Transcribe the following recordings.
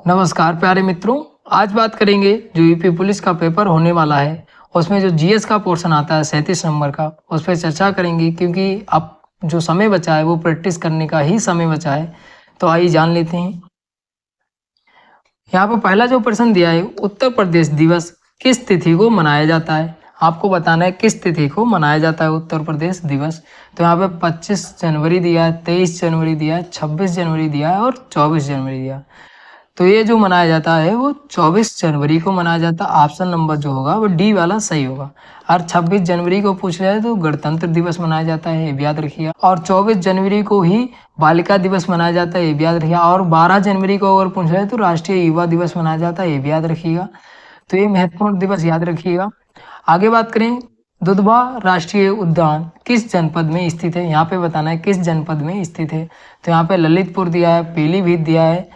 नमस्कार प्यारे मित्रों। आज बात करेंगे जो यूपी पुलिस का पेपर होने वाला है, उसमें जो जीएस का पोर्शन आता है 37 नंबर का, उस पर चर्चा करेंगे क्योंकि अब जो समय बचा है वो प्रैक्टिस करने का ही समय बचा है। तो आइए जान लेते हैं। यहाँ पर पहला जो प्रश्न दिया है, उत्तर प्रदेश दिवस किस तिथि को मनाया जाता है। आपको बताना है किस तिथि को मनाया जाता है उत्तर प्रदेश दिवस। तो यहाँ पे 25 जनवरी दिया है, 23 जनवरी दिया है, 26 जनवरी दिया है और 24 जनवरी दिया है। तो ये जो मनाया जाता है वो 24 जनवरी को मनाया जाता है। ऑप्शन नंबर जो होगा वो डी वाला सही होगा। और 26 जनवरी को पूछ रहा है तो गणतंत्र दिवस मनाया जाता है, ये भी याद रखिएगा। और 24 जनवरी को ही बालिका दिवस मनाया जाता है, ये भी याद रखिएगा। और 12 जनवरी को अगर पूछ रहा है तो राष्ट्रीय युवा दिवस मनाया जाता है, ये भी याद रखिएगा। तो ये महत्वपूर्ण दिवस याद रखिएगा। आगे बात करें, दुधवा राष्ट्रीय उद्यान किस जनपद में स्थित है। यहाँ पे बताना है किस जनपद में स्थित है। तो यहाँ पे ललितपुर दिया है, पीलीभीत दिया है,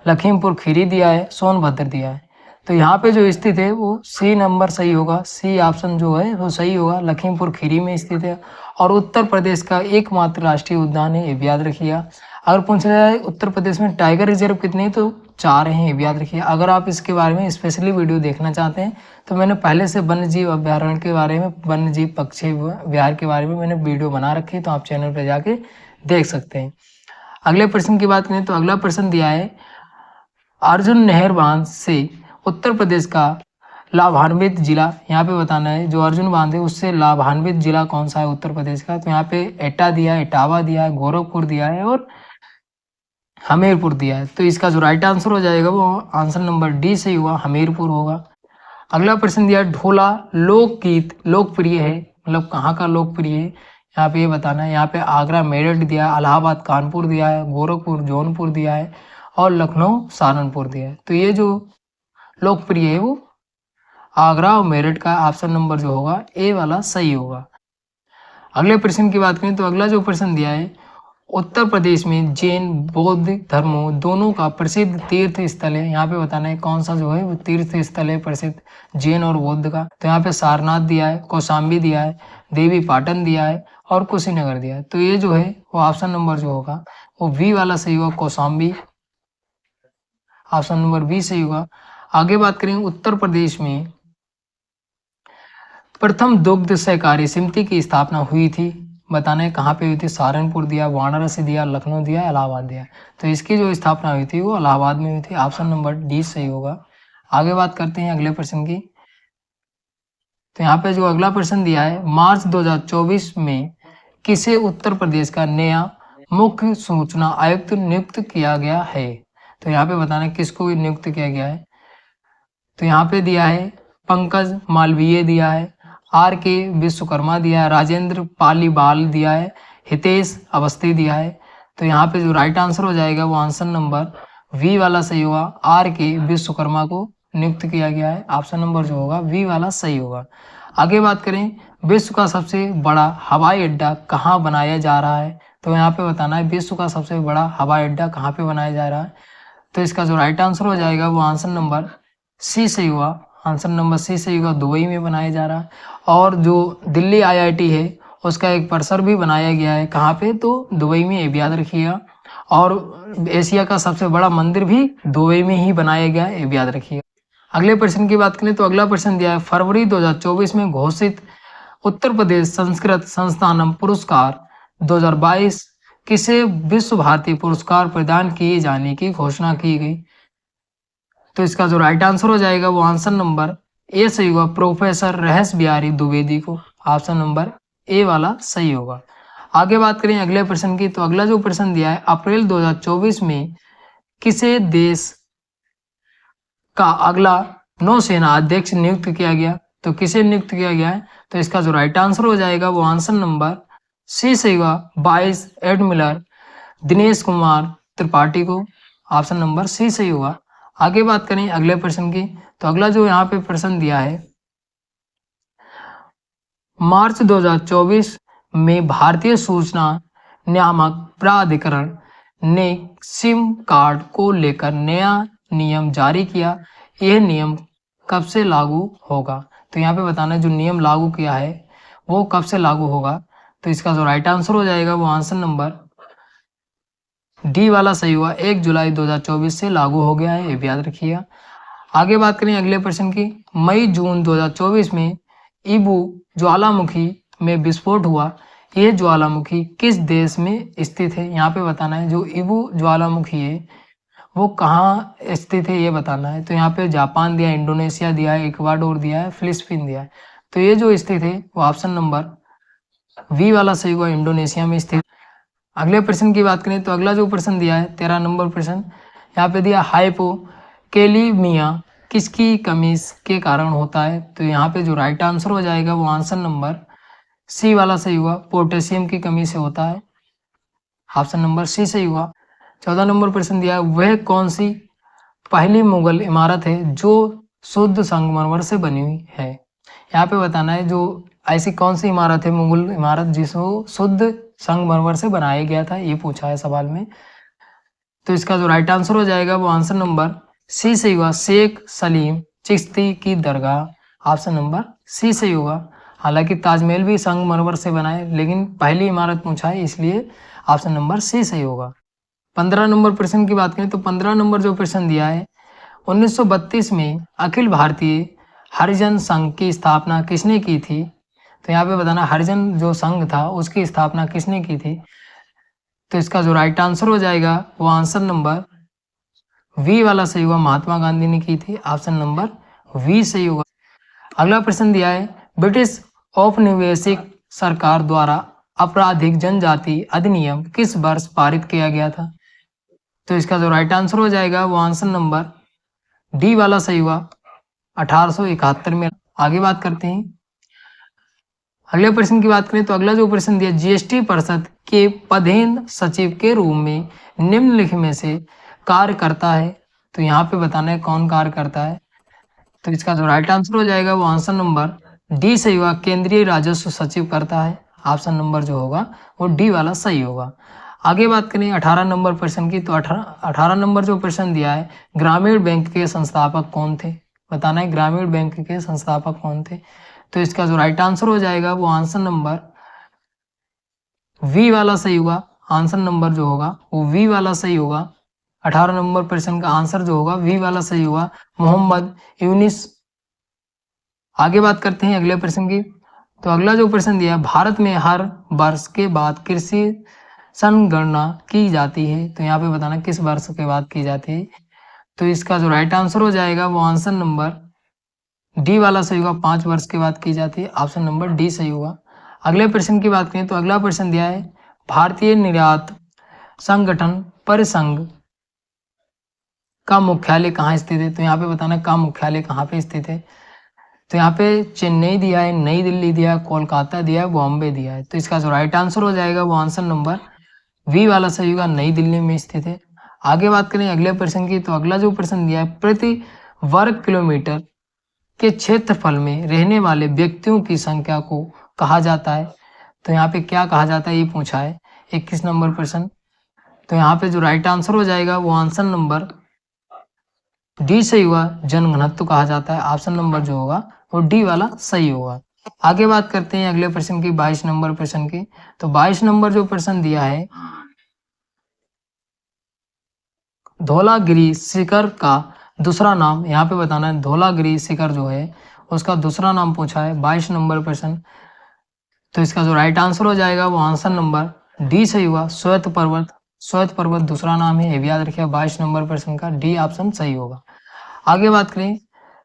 लखीमपुर खीरी दिया है, सोनभद्र दिया है। तो यहाँ पे जो स्थित है वो सी नंबर सही होगा, सी ऑप्शन जो है वो सही होगा, लखीमपुर खीरी में स्थित है। और उत्तर प्रदेश का एकमात्र राष्ट्रीय उद्यान है, ये भी याद रखिएगा। अगर पूछ रहा है उत्तर प्रदेश में टाइगर रिजर्व कितने हैं, तो 4 हैं, ये भी याद रखिए। अगर आप इसके बारे में स्पेशली वीडियो देखना चाहते हैं तो मैंने पहले से वन्य जीव अभ्यारण्य के बारे में, वन्य जीव पक्षी विहार के बारे में मैंने वीडियो बना रखी है, तो आप चैनल पर जाके देख सकते हैं। अगले प्रश्न की बात करें तो अगला प्रश्न दिया है, अर्जुन नहर बांध से उत्तर प्रदेश का लाभान्वित जिला। यहाँ पे बताना है जो अर्जुन बांध है उससे लाभान्वित जिला कौन सा है उत्तर प्रदेश का। तो यहाँ पे एटा दिया है, इटावा दिया है, गोरखपुर दिया है और हमीरपुर दिया है। तो इसका जो राइट आंसर हो जाएगा वो आंसर नंबर डी से हुआ, हमीरपुर होगा। अगला प्रश्न दिया, ढोला लोकगीत लोकप्रिय है, मतलब कहाँ का लोकप्रिय है, यहाँ पे ये बताना है। यहाँ पे आगरा मेरठ दिया है, इलाहाबाद कानपुर दिया है, गोरखपुर जौनपुर दिया है और लखनऊ सहारनपुर दिया है। तो ये जो लोकप्रिय है वो आगरा और मेरठ का ऑप्शन नंबर जो होगा ए वाला सही होगा। अगले प्रश्न की बात करें तो अगला जो प्रश्न दिया है, उत्तर प्रदेश में जैन बौद्ध धर्मों दोनों का प्रसिद्ध तीर्थ स्थल है। यहाँ पे बताना है कौन सा जो है वो तीर्थ स्थल है प्रसिद्ध जैन और बौद्ध का। तो यहाँ पे सारनाथ दिया है, कौशाम्बी दिया है, देवी पाटन दिया है और कुशीनगर दिया है। तो ये जो है वो ऑप्शन नंबर जो होगा वो बी वाला सही होगा, कौशाम्बी, ऑप्शन नंबर बी सही होगा। आगे बात करें, उत्तर प्रदेश में प्रथम दुग्ध सहकारी समिति की स्थापना हुई थी। बताना है कहाँ पे हुई थी, सहारनपुर दिया, वाराणसी दिया, लखनऊ दिया, इलाहाबाद दिया। तो इसकी जो स्थापना हुई थी वो इलाहाबाद में हुई थी, ऑप्शन नंबर डी सही होगा। आगे बात करते हैं अगले प्रश्न की। तो यहाँ पे जो अगला प्रश्न दिया है, मार्च 2024 में किसे उत्तर प्रदेश का नया मुख्य सूचना आयुक्त नियुक्त किया गया है। तो यहाँ पे बताना है किसको नियुक्त किया गया है। तो यहाँ पे दिया है पंकज मालवीय दिया है, आर के विश्वकर्मा दिया है, राजेंद्र पालीवाल दिया है, हितेश अवस्थी दिया है। तो यहाँ पे जो राइट आंसर हो जाएगा वो आंसर नंबर वी वाला सही होगा, आर के विश्वकर्मा को नियुक्त किया गया है, ऑप्शन नंबर जो होगा वी वाला सही होगा। आगे बात करें, विश्व का सबसे बड़ा हवाई अड्डा कहाँ बनाया जा रहा है। तो यहाँ पे बताना है विश्व का सबसे बड़ा हवाई अड्डा कहाँ पे बनाया जा रहा है। तो इसका जो राइट आंसर हो जाएगा वो आंसर नंबर सी सही हुआ, आंसर नंबर सी सही हुआ, दुबई में बनाया जा रहा है। और जो दिल्ली आईआईटी है उसका एक परिसर भी बनाया गया है, कहाँ पे, तो दुबई में, ये भी याद रखिएगा। और एशिया का सबसे बड़ा मंदिर भी दुबई में ही बनाया गया है, ये भी याद रखिएगा। अगले प्रश्न की बात करें तो अगला प्रश्न दिया है, फरवरी 2024 में घोषित उत्तर प्रदेश संस्कृत संस्थानम पुरस्कार 2022 किसे विश्व भारती पुरस्कार प्रदान किए जाने की घोषणा की गई। तो इसका जो राइट आंसर हो जाएगा वो आंसर नंबर ए सही होगा, प्रोफेसर रहेश बिहारी द्विवेदी को, ऑप्शन नंबर ए वाला सही होगा। आगे बात करें अगले प्रश्न की। तो अगला जो प्रश्न दिया है, अप्रैल 2024 में किसे देश का अगला नौसेना अध्यक्ष नियुक्त किया गया। तो किसे नियुक्त किया गया है। तो इसका जो राइट आंसर हो जाएगा वो आंसर नंबर सी सही होगा, वाइस एडमिरल दिनेश कुमार त्रिपाठी को, ऑप्शन नंबर सी सही होगा। आगे बात करें अगले प्रश्न की। तो अगला जो यहाँ पे प्रश्न दिया है, मार्च 2024 में भारतीय सूचना नियामक प्राधिकरण ने सिम कार्ड को लेकर नया नियम जारी किया। यह नियम कब से लागू होगा। तो यहाँ पे बताना है जो नियम लागू किया है वो कब से लागू होगा। तो इसका जो राइट आंसर हो जाएगा वो आंसर नंबर डी वाला सही हुआ, 1 जुलाई 2024 से लागू हो गया है, ये भी याद रखिएगा। आगे बात करें अगले प्रश्न की। मई जून 2024 में इबू ज्वालामुखी में विस्फोट हुआ, ये ज्वालामुखी किस देश में स्थित है? यहाँ पे बताना है जो इबू ज्वालामुखी है वो कहाँ स्थित है ये बताना है। तो यहाँ पे जापान दिया है, इंडोनेशिया दिया है, इक्वाडोर दिया है, फिलिस्पीन दिया है। तो ये जो स्थित है वो ऑप्शन नंबर वी वाला सही हुआ, इंडोनेशिया में स्थित। अगले प्रश्न की बात करें तो अगला जो प्रश्न दिया है 13 नंबर प्रश्न, यहाँ पे दिया हाइपोकेलिमिया किसकी कमी के कारण होता है? तो यहाँ पे जो राइट आंसर हो जाएगा वो आंसर नंबर सी वाला सही हुआ, पोटेशियम की कमी से होता है, ऑप्शन नंबर सी सही हुआ। 14 नंबर प्रश्न दिया है वह कौन सी पहली मुगल इमारत है जो शुद्ध संगमरमर से बनी हुई है? यहाँ पे बताना है जो ऐसी कौन सी इमारत है मुगल इमारत जिसको शुद्ध संगमरमर से बनाया गया था, ये पूछा है सवाल में। तो इसका जो राइट आंसर हो जाएगा वो आंसर नंबर सी सही हुआ, शेख सलीम चिश्ती की दरगाह, ऑप्शन नंबर सी सही होगा। हालांकि ताजमहल भी संगमरमर से बना है लेकिन पहली इमारत पूछा है इसलिए ऑप्शन नंबर सी सही होगा। 15 नंबर प्रश्न की बात करें तो 15 नंबर जो प्रश्न दिया है 1932 में अखिल भारतीय हरिजन संघ की स्थापना किसने की थी? तो यहाँ पे बताना हरिजन जो संघ था उसकी स्थापना किसने की थी? तो इसका जो राइट आंसर हो जाएगा वो आंसर नंबर वी वाला सही होगा, महात्मा गांधी ने की थी, ऑप्शन नंबर वी सही होगा। अगला प्रश्न दिया है ब्रिटिश औपनिवेशिक सरकार द्वारा आपराधिक जनजाति अधिनियम किस वर्ष पारित किया गया था? तो इसका जो राइट आंसर हो जाएगा वो आंसर नंबर डी वाला सही हुआ, 1871 में। आगे बात करते हैं अगले प्रश्न की बात करें तो अगला जो प्रश्न दिया जीएसटी परिषद के पदेन सचिव के रूप में निम्नलिखित में से कार्य करता है? तो यहाँ पे बताना है कौन कार्य करता है। तो इसका जो राइट आंसर हो जाएगा वो आंसर नंबर डी सही होगा, केंद्रीय राजस्व सचिव करता है, ऑप्शन नंबर जो होगा वो डी वाला सही होगा। आगे बात करें 18 नंबर प्रश्न की तो 18 नंबर जो प्रश्न दिया है ग्रामीण बैंक के संस्थापक कौन थे? बताना है ग्रामीण बैंक के संस्थापक कौन थे? तो इसका जो राइट आंसर हो जाएगा वो आंसर नंबर वी वाला सही होगा, आंसर नंबर जो होगा वो वी वाला सही होगा। 18 नंबर प्रश्न का आंसर जो होगा वी वाला सही होगा, मोहम्मद यूनिस। आगे बात करते हैं अगले प्रश्न की तो अगला जो प्रश्न दिया भारत में हर वर्ष के बाद कृषि संगणना की जाती है? तो यहाँ पे बताना किस वर्ष के बाद की जाती है। तो इसका जो राइट आंसर हो जाएगा वो आंसर नंबर डी वाला सही होगा, 5 वर्ष के बाद की जाती है, ऑप्शन नंबर डी सही होगा। अगले प्रश्न की बात करें तो अगला प्रश्न दिया है भारतीय निर्यात संगठन परिसंघ का मुख्यालय कहाँ स्थित है? तो यहाँ पे बताना का मुख्यालय कहाँ पे स्थित है। तो यहाँ पे चेन्नई दिया है, नई दिल्ली दिया है, कोलकाता दिया है, बॉम्बे दिया है। तो इसका जो राइट आंसर हो जाएगा वो आंसर नंबर वी वाला सही होगा, नई दिल्ली में स्थित है। आगे बात करें अगले प्रश्न की तो अगला जो प्रश्न दिया है प्रति वर्ग किलोमीटर के क्षेत्रफल में रहने वाले व्यक्तियों की संख्या को कहा जाता है? तो यहाँ पे क्या कहा जाता है ये पूछा है 21 नंबर प्रश्न। तो यहाँ पे जो राइट आंसर हो जाएगा वो आंसर नंबर डी सही हुआ, जनघनत्व कहा जाता है, ऑप्शन नंबर जो होगा वो डी वाला सही होगा। आगे बात करते हैं अगले प्रश्न की 22 नंबर प्रश्न की तो 22 नंबर जो प्रश्न दिया है धौलागिरी शिखर का दूसरा नाम, यहाँ पे बताना है धौलागिरी शिखर जो है उसका दूसरा नाम पूछा है 22 नंबर प्रश्न। तो इसका जो राइट आंसर हो जाएगा वो आंसर नंबर डी सही हुआ, श्वेत पर्वत। श्वेत पर्वत दूसरा नाम है, ये भी याद रखिए 22 नंबर प्रश्न का डी ऑप्शन सही होगा। आगे बात करें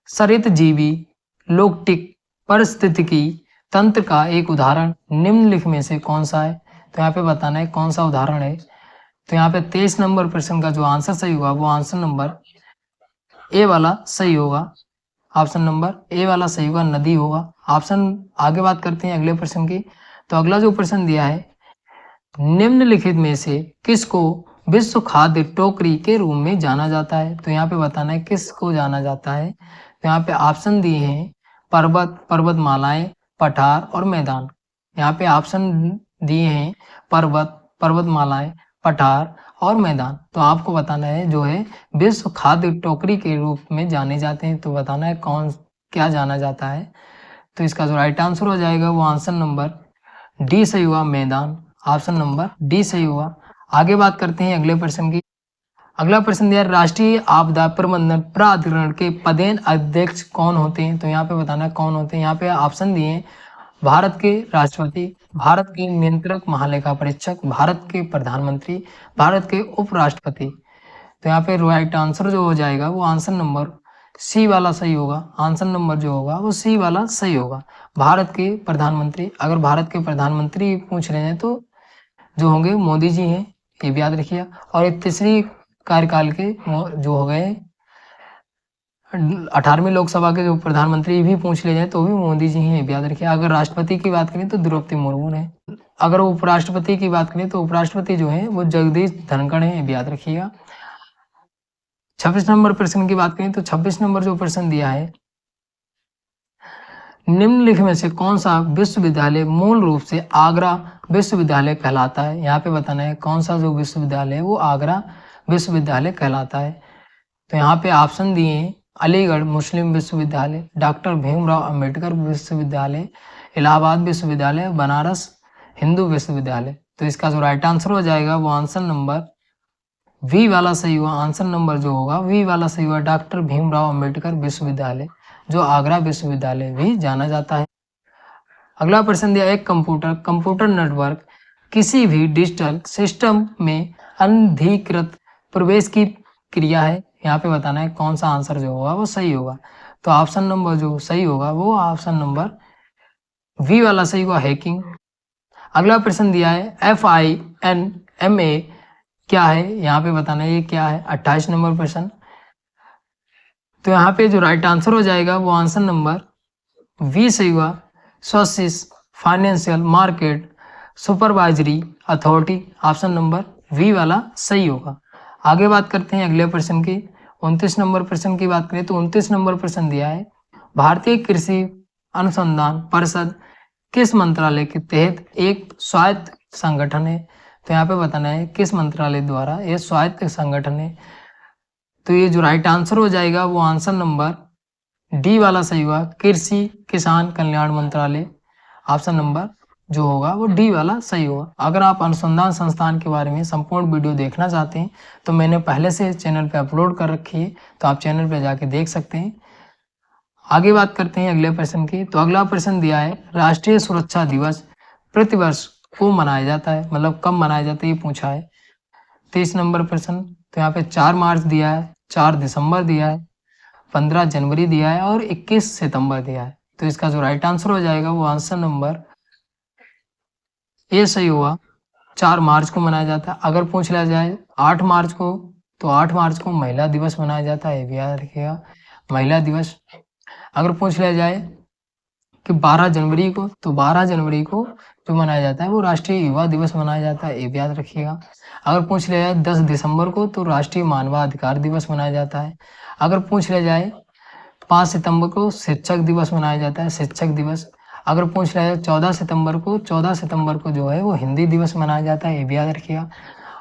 सरित जीवी लोकटिक परिस्थितिकी तंत्र का एक उदाहरण निम्नलिखित में से कौन सा है? तो यहाँ पे बताना है कौन सा उदाहरण है। तो यहाँ पे 23 नंबर प्रश्न का जो आंसर सही होगा वो आंसर नंबर ए वाला सही होगा, ऑप्शन नंबर ए वाला सही होगा, नदी होगा ऑप्शन। आगे बात करते हैं अगले प्रश्न की तो अगला जो प्रश्न दिया है निम्नलिखित में से किसको विश्व खाद्य टोकरी के रूप में जाना जाता है? तो यहाँ पे बताना है किसको जाना जाता है। तो यहाँ पे ऑप्शन दिए हैं पर्वत, पर्वतमालाएं, पठार और मैदान। यहाँ पे ऑप्शन दिए हैं पर्वत, पर्वतमालाएं, पठार और मैदान। तो आपको बताना है जो है विश्व खाद्य टोकरी के रूप में जाने जाते हैं। तो बताना है कौन क्या जाना जाता है। तो इसका जो राइट आंसर हो जाएगा वो आंसर नंबर डी सही हुआ, मैदान, ऑप्शन नंबर डी सही हुआ। आगे बात करते हैं अगले प्रश्न की। अगला प्रश्न दिया, राष्ट्रीय आपदा प्रबंधन प्राधिकरण के पदेन अध्यक्ष कौन होते हैं? तो यहाँ पे बताना है कौन होते हैं। यहाँ पे ऑप्शन दिए हैं, भारत के राष्ट्रपति, भारत के नियंत्रक महालेखा परीक्षक, भारत के प्रधानमंत्री, भारत के उपराष्ट्रपति। तो यहाँ पे राइट आंसर जो हो जाएगा वो आंसर नंबर सी वाला सही होगा। आंसर नंबर जो होगा वो सी वाला सही होगा, भारत के प्रधानमंत्री। अगर भारत के प्रधानमंत्री पूछ रहे हैं तो जो होंगे मोदी जी हैं, ये भी याद रखिए। और एक तीसरी कार्यकाल के जो हो गए 18वीं लोकसभा के जो प्रधानमंत्री भी पूछ ले जाए तो भी मोदी जी हैं, ये भी याद रखिए। अगर राष्ट्रपति की बात करें तो द्रौपदी मुर्मू है। अगर उपराष्ट्रपति की बात करें तो उपराष्ट्रपति जो है वो जगदीश धनखड़ है, ये भी याद रखिएगा। 26 नंबर प्रश्न की बात करें तो 26 नंबर जो प्रश्न दिया है, निम्नलिखित में से कौन सा विश्वविद्यालय मूल रूप से आगरा विश्वविद्यालय कहलाता है? यहाँ पे बताना है कौन सा जो विश्वविद्यालय है वो आगरा विश्वविद्यालय कहलाता है। तो यहाँ पे ऑप्शन दिए हैं, अलीगढ़ मुस्लिम विश्वविद्यालय, डॉक्टर भीमराव अंबेडकर विश्वविद्यालय, इलाहाबाद विश्वविद्यालय, बनारस हिंदू विश्वविद्यालय। तो इसका जो राइट आंसर हो जाएगा वो आंसर नंबर वी वाला सही हुआ। आंसर नंबर जो होगा वी वाला सही हुआ, डॉक्टर भीमराव अंबेडकर विश्वविद्यालय, जो आगरा विश्वविद्यालय भी जाना जाता है। अगला प्रश्न दिया, एक कंप्यूटर नेटवर्क किसी भी डिजिटल सिस्टम में अनधिकृत प्रवेश की क्रिया है। यहाँ पे बताना है कौन सा आंसर जो होगा वो सही होगा। तो ऑप्शन नंबर जो सही होगा वो ऑप्शन नंबर वी वाला सही हुआ, हैकिंग। अगला प्रश्न दिया है, FINMA क्या है? यहाँ पे बताना है ये क्या है, 28 नंबर प्रश्न। तो यहाँ पे जो राइट आंसर हो जाएगा वो आंसर नंबर वी सही हुआ, Swiss financial market supervisory authority. Option number B वाला सही होगा। आगे बात करते हैं अगले प्रश्न की। 29 नंबर प्रश्न की बात करें तो 29 नंबर प्रश्न दिया है, भारतीय कृषि अनुसंधान परिषद किस मंत्रालय के तहत एक स्वायत्त संगठन है? तो यहाँ पे बताना है किस मंत्रालय द्वारा ये स्वायत्त संगठन है। तो ये जो राइट आंसर हो जाएगा वो आंसर नंबर डी वाला सही हुआ, कृषि किसान कल्याण मंत्रालय। ऑप्शन नंबर जो होगा वो डी वाला सही होगा। अगर आप अनुसंधान संस्थान के बारे में संपूर्ण वीडियो देखना चाहते हैं तो मैंने पहले से चैनल पे अपलोड कर रखी है, तो आप चैनल पे जाके देख सकते हैं। आगे बात करते हैं अगले प्रश्न की। तो अगला प्रश्न दिया है, राष्ट्रीय सुरक्षा दिवस प्रतिवर्ष को मनाया जाता है, मतलब कब मनाया जाता है ये पूछा है। 23 नंबर प्रश्न। तो यहाँ पे 4 मार्च दिया है, 4 दिसंबर दिया है, 15 जनवरी दिया है और 21 सितंबर दिया है। तो इसका जो राइट आंसर हो जाएगा वो आंसर नंबर ए सही हुआ, 4 मार्च को मनाया जाता है। अगर पूछ लिया जाए 8 मार्च को, तो 8 मार्च को महिला दिवस मनाया जाता है, ये भी याद रखिएगा, महिला दिवस। अगर पूछ लिया जाए कि 12 जनवरी को, तो 12 जनवरी को जो मनाया जाता है वो राष्ट्रीय युवा दिवस मनाया जाता है, ये भी याद रखिएगा। अगर पूछ लिया जाए 10 दिसंबर को, तो राष्ट्रीय मानवाधिकार दिवस मनाया जाता है। अगर पूछ लिया जाए 5 सितंबर को शिक्षक दिवस मनाया जाता है, शिक्षक दिवस। अगर पूछ लिया जाए 14 सितंबर को, 14 सितंबर को जो है वो हिंदी दिवस मनाया जाता है, ये भी याद रखिएगा।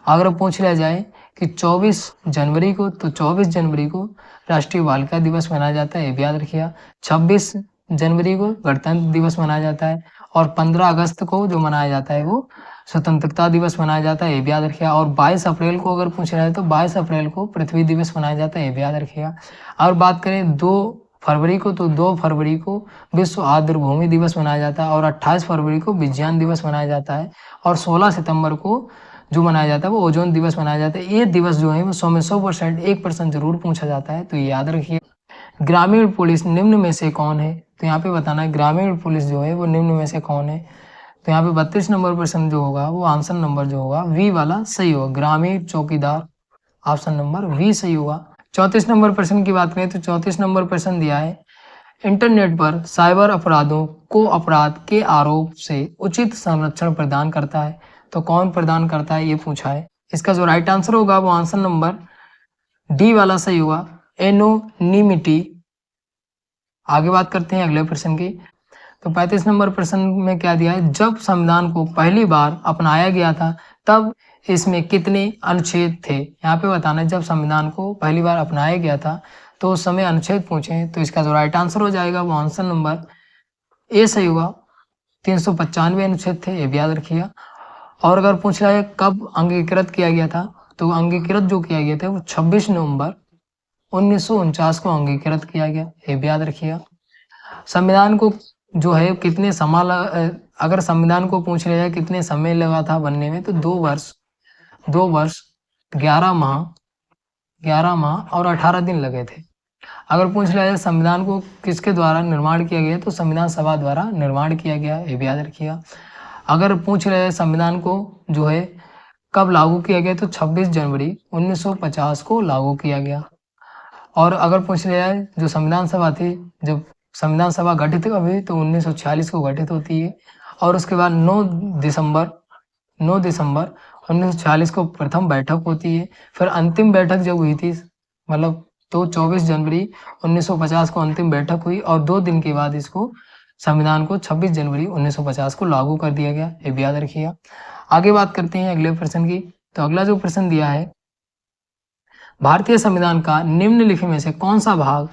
अगर पूछ लिया जाए कि 24 जनवरी को, तो 24 जनवरी को राष्ट्रीय बालिका दिवस मनाया जाता है, ये भी याद रखिएगा। 26 जनवरी को गणतंत्र दिवस मनाया जाता है और 15 अगस्त को जो मनाया जाता है वो स्वतंत्रता दिवस मनाया जाता है, ये भी याद रखिएगा। और 22 अप्रैल को अगर पूछ रहा है तो 22 अप्रैल को पृथ्वी दिवस मनाया जाता है, ये भी याद रखिएगा। और बात करें 2 फरवरी को, तो 2 फरवरी को विश्व आर्द्रभूमि दिवस मनाया जाता है और 28 फरवरी को विज्ञान दिवस मनाया जाता है और 16 सितंबर को जो मनाया जाता है वो ओजोन दिवस मनाया जाता है। ये दिवस जो है वो 100% 1% जरूर पूछा जाता है, तो ये याद रखिए। ग्रामीण पुलिस निम्न में से कौन है? तो यहाँ पे बताना है ग्रामीण पुलिस जो है वो निम्न में से कौन है। तो यहाँ पे 32 नंबर प्रश्न जो होगा वो आंसर नंबर जो होगा वी वाला सही होगा, ग्रामीण चौकीदार। ऑप्शन नंबर वी सही होगा। 34 नंबर प्रश्न की बात करें तो 34 नंबर प्रश्न दिया है, इंटरनेट पर साइबर अपराधों को अपराध के आरोप से उचित संरक्षण प्रदान करता है। तो कौन प्रदान करता है ये पूछा है। इसका जो राइट आंसर होगा वो आंसर नंबर डी वाला सही होगा, एनोनिमिटी। आगे बात करते हैं अगले प्रश्न की। तो 35 नंबर प्रश्न में क्या दिया है, जब संविधान को पहली बार अपनाया गया था तब इसमें कितने अनुच्छेद थे? यहाँ पे बताना है जब संविधान को पहली बार अपनाया गया था तो उस समय अनुच्छेद पूछे। तो इसका जो राइट आंसर हो जाएगा वो आंसर नंबर ए सही होगा, 395 अनुच्छेद थे, ये भी याद रखिएगा। और अगर पूछ रहा है कब अंगीकृत किया गया था, तो अंगीकृत जो किया गया था वो 26 नवंबर 1949 को अंगीकृत किया गया, ये भी याद रखिएगा। संविधान को जो है कितने अगर संविधान को पूछ लिया जाए कितने समय लगा था बनने में, तो 2 वर्ष 11 माह और 18 दिन लगे थे। अगर पूछ लिया जाए संविधान को किसके द्वारा निर्माण किया गया, तो संविधान सभा द्वारा निर्माण किया गया, ये भी याद रखिएगा। अगर पूछ लिया जाए संविधान को जो है कब लागू किया गया, तो 26 जनवरी 1950 को लागू किया गया। और अगर पूछ लिया जाए जो संविधान सभा थी, जब संविधान सभा गठित कब हुई, तो 1946 को गठित होती है। और उसके बाद 9 दिसंबर 1946 को प्रथम बैठक होती है। फिर अंतिम बैठक जब हुई थी, मतलब तो 24 जनवरी 1950 को अंतिम बैठक हुई और 2 दिन के बाद इसको संविधान को 26 जनवरी 1950 को लागू कर दिया गया, ये भी याद रखिएगा। आगे बात करते हैं अगले प्रश्न की। तो अगला जो प्रश्न दिया है, भारतीय संविधान का निम्नलिखित में से कौन सा भाग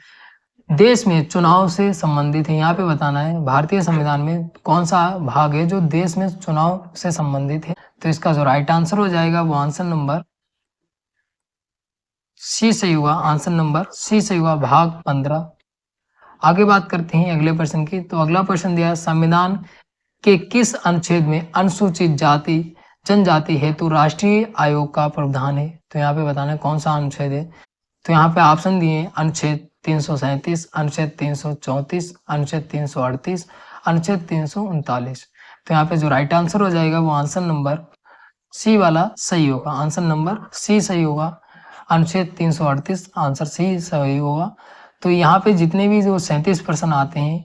देश में चुनाव से संबंधित है। यहाँ पे बताना है भारतीय संविधान में कौन सा भाग है जो देश में चुनाव से संबंधित है। तो इसका जो राइट आंसर हो जाएगा वो आंसर नंबर सी सही होगा। आंसर नंबर सी सही होगा, भाग 15। आगे बात करते हैं अगले प्रश्न की। तो अगला प्रश्न दिया है, संविधान के किस अनुच्छेद में अनुसूचित जाति जनजाति हेतु राष्ट्रीय आयोग का प्रावधान है। तो यहाँ पे बताना है कौन सा अनुच्छेद है। तो यहाँ पे ऑप्शन दिए हैं अनुच्छेद 337, अनुच्छेद 334, अनुच्छेद 338, अनुच्छेद 339। तो यहाँ पे जो राइट आंसर हो जाएगा वो आंसर नंबर सी वाला सही होगा। आंसर नंबर सी सही होगा, अनुच्छेद 338 आंसर सी सही होगा। तो यहाँ पे जितने भी जो 37 प्रश्न आते हैं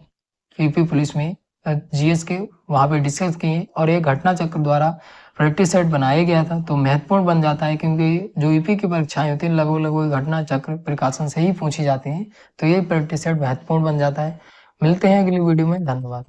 यूपी पुलिस में जीएस के, वहाँ पे डिस्कस किए और एक घटना चक्र द्वारा प्रैक्टिस सेट बनाया गया था, तो महत्वपूर्ण बन जाता है क्योंकि जो यूपी की परीक्षाएं होती हैं लगभग घटना चक्र प्रकाशन से ही पूछी जाती हैं। तो ये प्रैक्टिस सेट महत्वपूर्ण बन जाता है। मिलते हैं अगली वीडियो में, धन्यवाद।